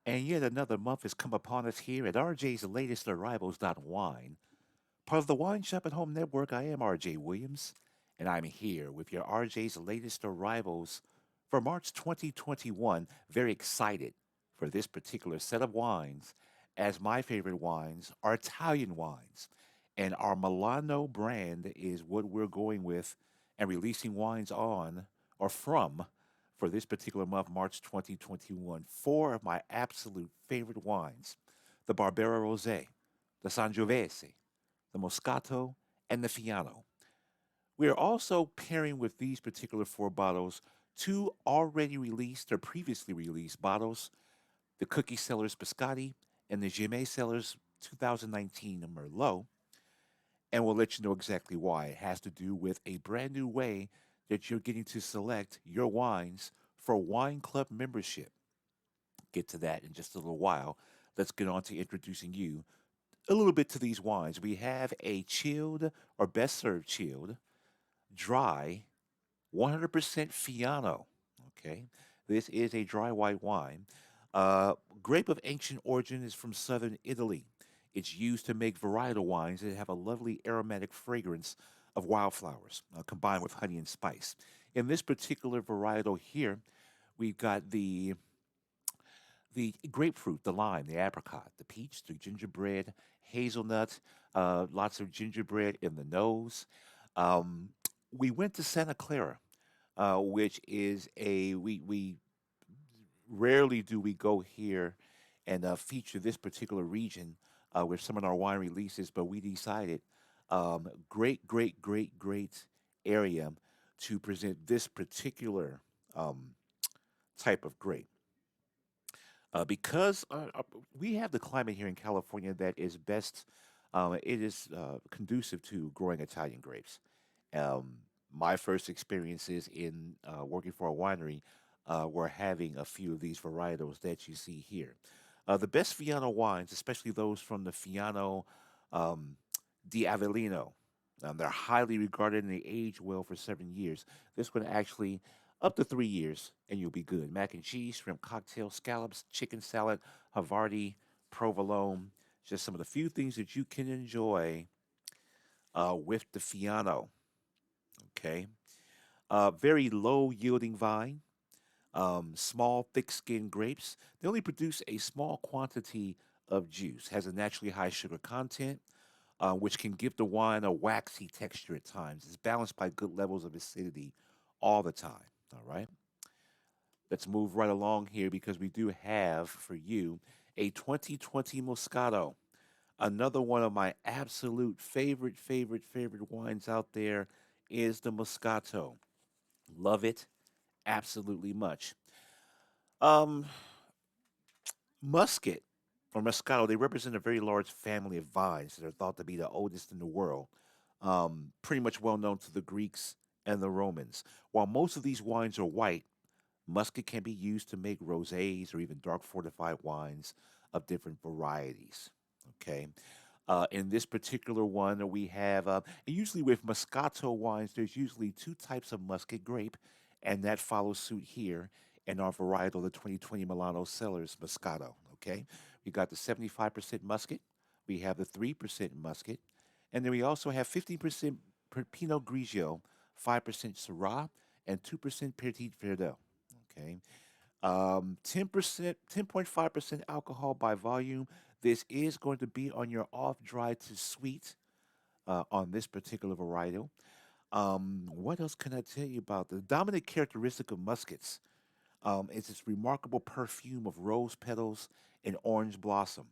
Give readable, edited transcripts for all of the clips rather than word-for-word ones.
And yet another month has come upon us here at RJ's Latest Arrivals Wine. Part of the Wine Shop at Home Network, I am RJ Williams, and I'm here with your RJ's Latest Arrivals for March 2021. Very excited for this particular set of wines, as my favorite wines are Italian wines. And our Milano brand is what we're going with and releasing wines on or from for this particular month, March 2021. Four of my absolute favorite wines: the Barbera Rose, the Sangiovese, the Moscato, and the Fiano. We are also pairing with these particular four bottles two already released or previously released bottles: the Cookie Sellers Biscotti and the Gemmae Sellers 2019 Merlot. And we'll let you know exactly why. It has to do with a brand new way that you're getting to select your wines for wine club membership. Get to that in just a little while. Let's get on to introducing you a little bit to these wines. We have a chilled or best served chilled, dry, 100% Fiano. Okay, this is a dry white wine. Grape of ancient origin is from southern Italy. It's used to make varietal wines that have a lovely aromatic fragrance of wildflowers combined with honey and spice. In this particular varietal here, we've got the grapefruit, the lime, the apricot, the peach, the gingerbread, hazelnut, lots of gingerbread in the nose. Um, we went to Santa Clara, which is we rarely do we go here and feature this particular region with some of our wine releases, but we decided great area to present this particular um, type of grape. Because we have the climate here in California that is best, it is conducive to growing Italian grapes. Um, my first experiences in working for a winery were having a few of these varietals that you see here. The best Fiano wines, especially those from the Fiano um, di Avellino, they're highly regarded and they age well for 7 years. This one actually up to 3 years, and you'll be good. Mac and cheese, shrimp cocktail, scallops, chicken salad, Havarti, provolone. Just some of the few things that you can enjoy with the Fiano. Okay. Very low yielding vine, small, thick skinned grapes. They only produce a small quantity of juice, has a naturally high sugar content, which can give the wine a waxy texture at times. It's balanced by good levels of acidity all the time. All right. Let's move right along here because we do have for you a 2020 Moscato. Another one of my absolute favorite wines out there is the Moscato. Love it absolutely much. Um, Muscat or Moscato, they represent a very large family of vines that are thought to be the oldest in the world. Pretty much well known to the Greeks and the Romans. While most of these wines are white, Muscat can be used to make rosés or even dark fortified wines of different varieties. Okay. In this particular one, we have, and usually with Moscato wines, there's usually two types of Muscat grape, and that follows suit here in our varietal, the 2020 Milano Cellars Moscato. Okay. We got the 75% Muscat, we have the 3% Muscat, and then we also have 15% Pinot Grigio, 5% Syrah, and 2% Petit Verdot. Okay. 10%, 10.5% alcohol by volume. This is going to be on your off dry to sweet on this particular varietal. What else can I tell you about? The dominant characteristic of muskets is its remarkable perfume of rose petals and orange blossom.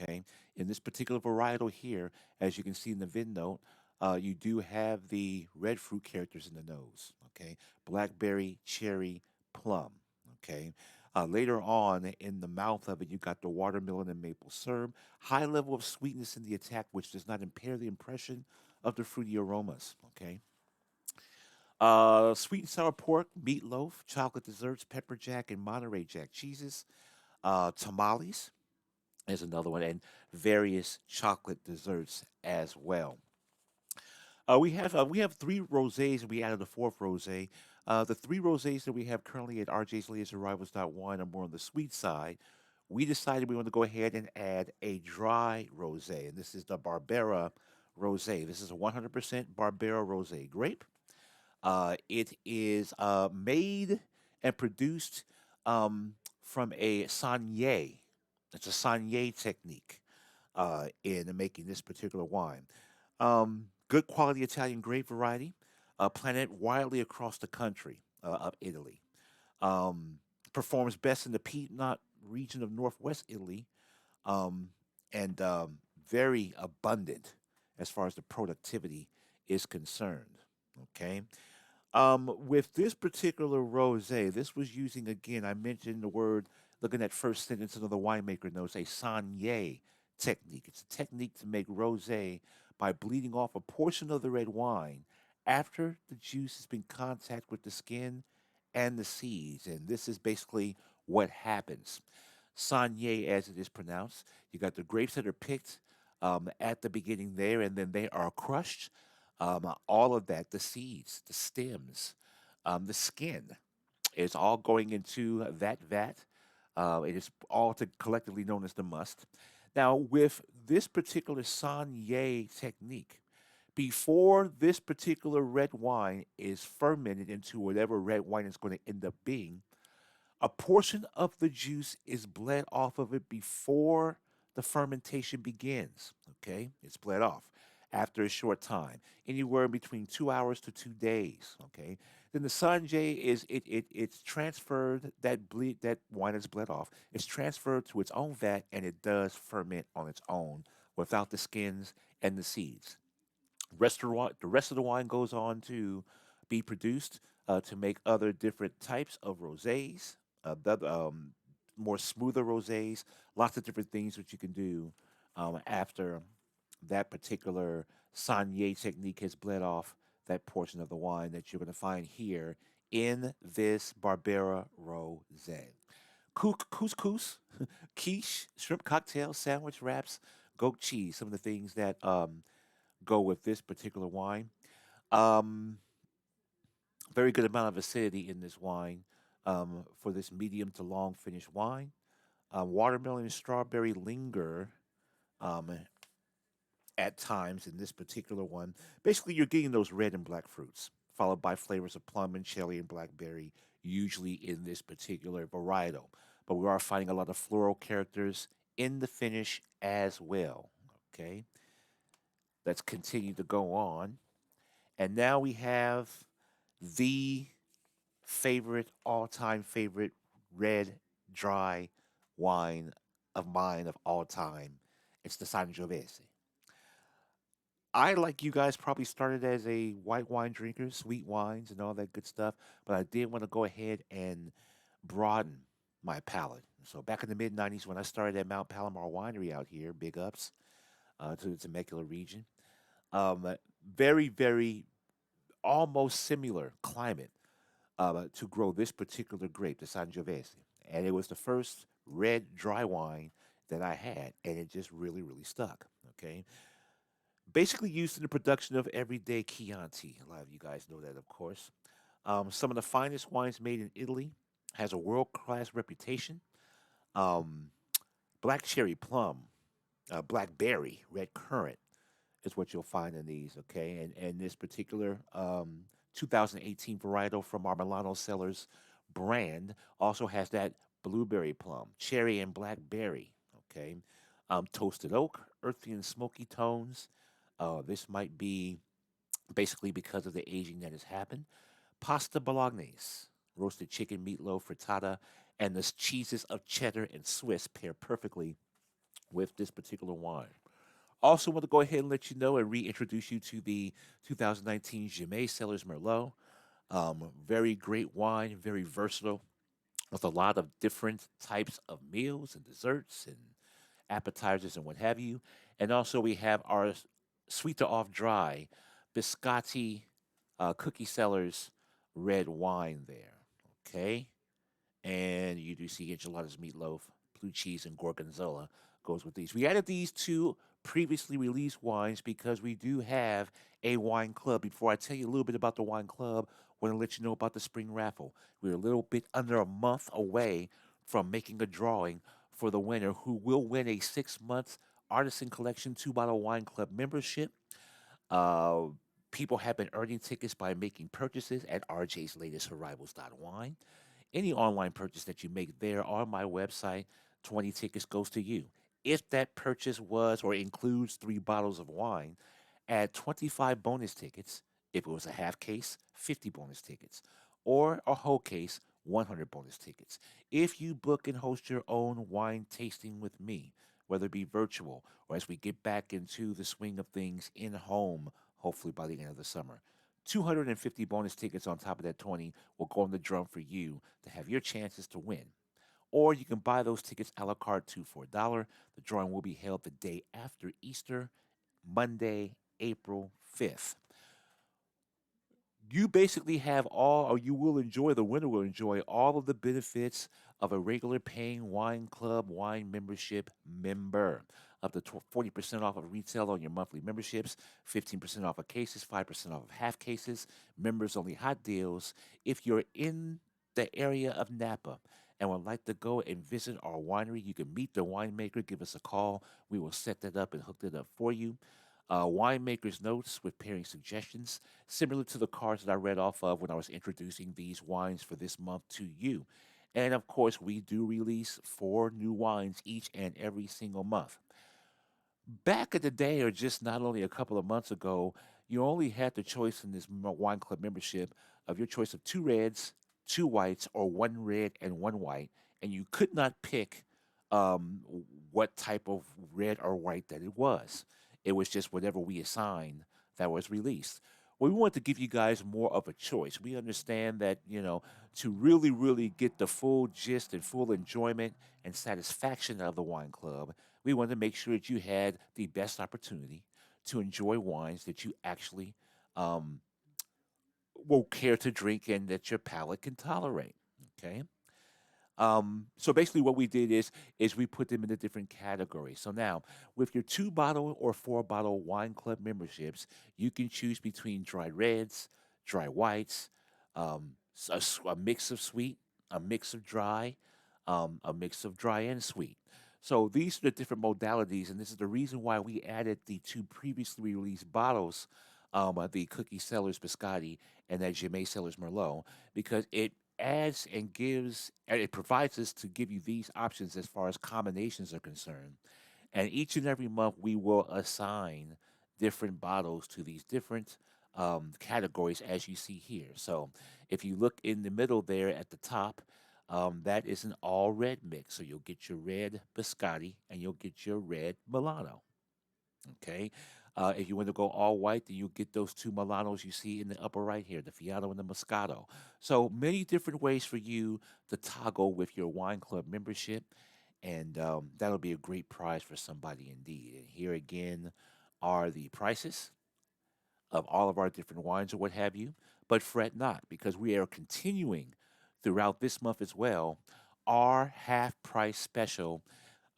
Okay. In this particular varietal here, as you can see in the VIN note, you do have the red fruit characters in the nose. Okay. Blackberry, cherry, plum. Okay. Later on in the mouth of it, you got the watermelon and maple syrup. High level of sweetness in the attack, which does not impair the impression of the fruity aromas. Okay. Sweet and sour pork, meatloaf, chocolate desserts, pepper jack and Monterey Jack cheeses, tamales is another one, and various chocolate desserts as well. We have three rosés, and we added a fourth rosé. The three rosés that we have currently at RJ's Latest Arrivals Wine are more on the sweet side, we decided we want to go ahead and add a dry rosé, and this is the Barbera Rose. This is a 100% Barbera Rose grape. It is made and produced from a saignée. It's a saignée technique in making this particular wine. Good quality Italian grape variety, planted widely across the country of Italy. Um, Performs best in the Piedmont region of northwest Italy, um, and very abundant as far as the productivity is concerned. Okay. With this particular rosé, this was using again. I mentioned the word. Looking at first sentence of the winemaker notes, a saignée technique. It's a technique to make rosé by bleeding off a portion of the red wine after the juice has been in contact with the skin and the seeds, and this is basically what happens. Saignée, as it is pronounced, you got the grapes that are picked at the beginning there, and then they are crushed. All of that, the seeds, the stems, the skin, is all going into that vat. It is all collectively known as the must. Now, with this particular Saignée technique, before this particular red wine is fermented into whatever red wine is going to end up being, a portion of the juice is bled off of it before the fermentation begins. Okay, it's bled off after a short time, anywhere between 2 hours to 2 days. Okay, then the sanjay it's transferred that wine is bled off. It's transferred to its own vat and it does ferment on its own without the skins and the seeds. The rest of the wine goes on to be produced to make other different types of rosés, more smoother rosés, lots of different things that you can do after that particular Saignée technique has bled off that portion of the wine that you're going to find here in this Barbera Rosé. Couscous, quiche, shrimp cocktails, sandwich wraps, goat cheese, some of the things that go with this particular wine. Um, Very good amount of acidity in this wine for this medium to long finish wine. Watermelon and strawberry linger um, at times in this particular one. Basically, you're getting those red and black fruits, followed by flavors of plum and cherry and blackberry, usually in this particular varietal. But we are finding a lot of floral characters in the finish as well. Okay, let's continue to go on. And now we have the all time favorite red dry wine of mine of all time. It's the Sangiovese. I, like you guys, probably started as a white wine drinker, sweet wines and all that good stuff, but I did want to go ahead and broaden my palate. So back in the mid 90s when I started at Mount Palomar Winery out here, big ups to the Temecula region. Um, very, almost similar climate to grow this particular grape, the Sangiovese. And it was the first red dry wine that I had, and it just really stuck. Okay. Basically used in the production of everyday Chianti. A lot of you guys know that, of course. Some of the finest wines made in Italy, has a world class reputation. Um, Black cherry plum, blackberry, red currant is what you'll find in these, okay? And this particular 2018 varietal from our Milano Cellars brand also has that blueberry plum, cherry and blackberry, okay? Toasted oak, earthy and smoky tones. This might be basically because of the aging that has happened. Pasta bolognese, roasted chicken, meatloaf, frittata, and the cheeses of cheddar and Swiss pair perfectly with this particular wine. Also, want to go ahead and let you know and reintroduce you to the 2019 Gemmae Cellars Merlot. Very great wine, very versatile, with a lot of different types of meals and desserts and appetizers and what have you. And also, we have our sweet to off dry biscotti cookie sellers red wine there. Okay. And you do see enchiladas, meatloaf, blue cheese, and gorgonzola goes with these. We added these two previously released wines because we do have a wine club. Before I tell you a little bit about the wine club, I want to let you know about the spring raffle. We're a little bit under a month away from making a drawing for the winner who will win a 6 month Artisan Collection 2 Bottle Wine Club membership. Uh, People have been earning tickets by making purchases at RJ's Latest Arrivals.wine. Any online purchase that you make there on my website, 20 tickets goes to you. If that purchase was or includes 3 bottles of wine, add 25 bonus tickets. If it was a half case, 50 bonus tickets. Or a whole case, 100 bonus tickets. If you book and host your own wine tasting with me, whether it be virtual or as we get back into the swing of things in home, hopefully by the end of the summer, 250 bonus tickets on top of that 20 will go on the drum for you to have your chances to win. Or you can buy those tickets a la carte too for $1. The drawing will be held the day after Easter, Monday, April 5th. You basically have all, or you will enjoy, the winner will enjoy all of the benefits of a regular paying wine club wine membership member. Up to 40% off of retail on your monthly memberships, 15% off of cases, 5% off of half cases, members only hot deals. If you're in the area of Napa and would like to go and visit our winery, you can meet the winemaker, give us a call. We will set that up and hook that up for you. Winemaker's notes with pairing suggestions, similar to the cards that I read off of when I was introducing these wines for this month to you. And of course, we do release 4 new wines each and every single month. Back in the day, or just not only a couple of months ago, you only had the choice in this wine club membership of your choice of 2 reds, 2 whites, or 1 red and 1 white, and you could not pick what type of red or white that it was. It was just whatever we assigned that was released. Well, we want to give you guys more of a choice. We understand that, to really, really get the full gist and full enjoyment and satisfaction of the wine club, we wanted to make sure that you had the best opportunity to enjoy wines that you actually um, will care to drink and that your palate can tolerate. Okay. So basically, what we did is we put them into different categories. So now, with your 2 bottle or 4 bottle wine club memberships, you can choose between dry reds, dry whites, a mix of sweet, a mix of dry, a mix of dry and sweet. So these are the different modalities, and this is the reason why we added the 2 previously released bottles, the Cookie Sellers Biscotti and that Gemmae Sellers Merlot, because it adds and gives, and it provides us to give you these options as far as combinations are concerned. And each and every month, we will assign different bottles to these different categories as you see here. So if you look in the middle there at the top, that is an all red mix. So you'll get your red biscotti and you'll get your red Milano. Okay. If you want to go all white, then you'll get those 2 Milanos you see in the upper right here, the Fiano and the Moscato. So many different ways for you to toggle with your wine club membership, and that'll be a great prize for somebody indeed. And here again are the prices of all of our different wines or what have you. But fret not, because we are continuing throughout this month as well our half price special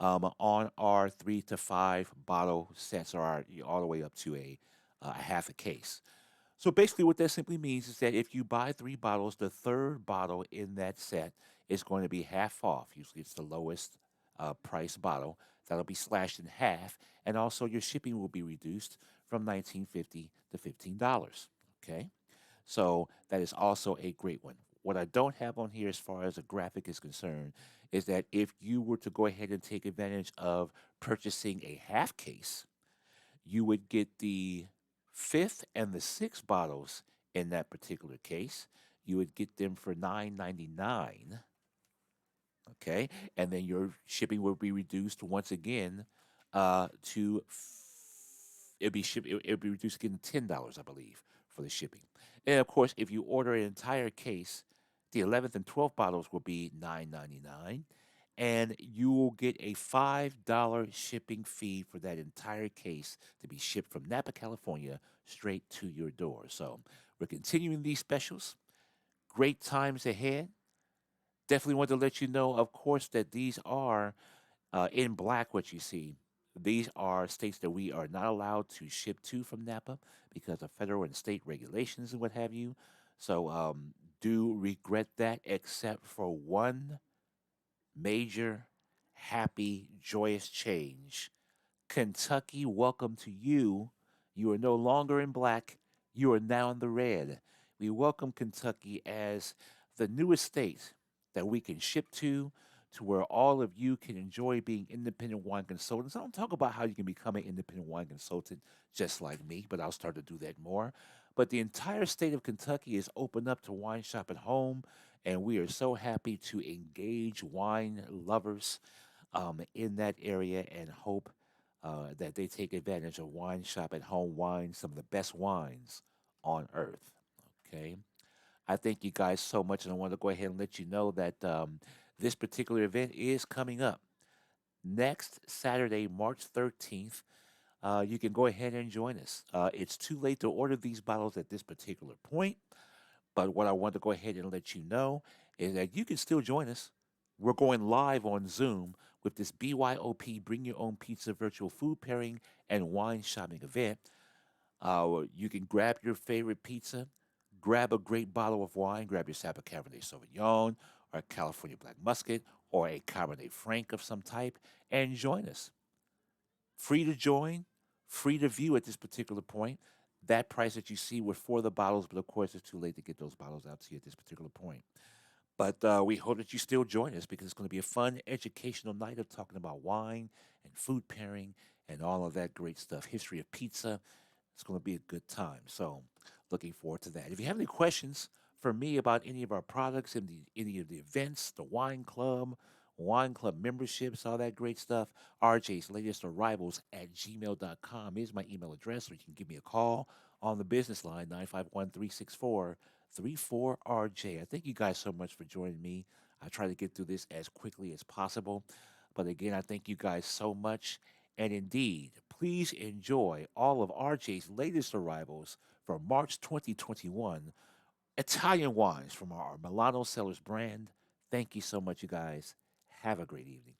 on our 3 to 5 bottle sets, or all the way up to a half a case. So basically, what that simply means is that if you buy 3 bottles, the third bottle in that set is going to be half off. Usually, it's the lowest price bottle that'll be slashed in half, and also your shipping will be reduced from 19.50 to $15. Okay, so that is also a great one. What I don't have on here as far as a graphic is concerned is that if you were to go ahead and take advantage of purchasing a half case, you would get the fifth and the sixth bottles in that particular case. You would get them for $9.99. Okay, and then your shipping will be reduced once again to it'll be reduced again to $10, I believe, for the shipping. And of course, if you order an entire case, the 11th and 12th bottles will be $9.99, and you will get a $5 shipping fee for that entire case to be shipped from Napa, California, straight to your door. So we're continuing these specials. Great times ahead. Definitely want to let you know, of course, that these are in black, what you see. These are states that we are not allowed to ship to from Napa because of federal and state regulations and what have you. So do regret that, except for one major happy, joyous change. Kentucky, welcome to you. You are no longer in black, you are now in the red. We welcome Kentucky as the newest state that we can ship to where all of you can enjoy being independent wine consultants. I don't talk about how you can become an independent wine consultant just like me, but I'll start to do that more. But the entire state of Kentucky is open up to wine shop at home, and we are so happy to engage wine lovers in that area and hope that they take advantage of Wine Shop at Home wines, some of the best wines on earth. Okay. I thank you guys so much, and I want to go ahead and let you know that this particular event is coming up next Saturday, March 13th. You can go ahead and join us. It's too late to order these bottles at this particular point, but what I want to go ahead and let you know is that you can still join us. We're going live on Zoom with this BYOP Bring Your Own Pizza virtual food pairing and wine shopping event. You can grab your favorite pizza, grab a great bottle of wine, grab your Sapa Cabernet Sauvignon or a California Black Muscat or a Cabernet Franc of some type and join us. Free to join, free to view at this particular point. That price that you see was for the bottles, but of course it's too late to get those bottles out to you at this particular point. But we hope that you still join us because it's going to be a fun, educational night of talking about wine and food pairing and all of that great stuff. History of pizza. It's going to be a good time. So, looking forward to that. If you have any questions for me about any of our products and any of the events, the wine club memberships, all that great stuff, RJ's latest arrivals at gmail.com is my email address, or you can give me a call on the business line 951 364 34RJ. I thank you guys so much for joining me. I try to get through this as quickly as possible. But again, I thank you guys so much. And indeed, please enjoy all of RJ's latest arrivals for March 2021 Italian wines from our Milano Cellars brand. Thank you so much, you guys. Have a great evening.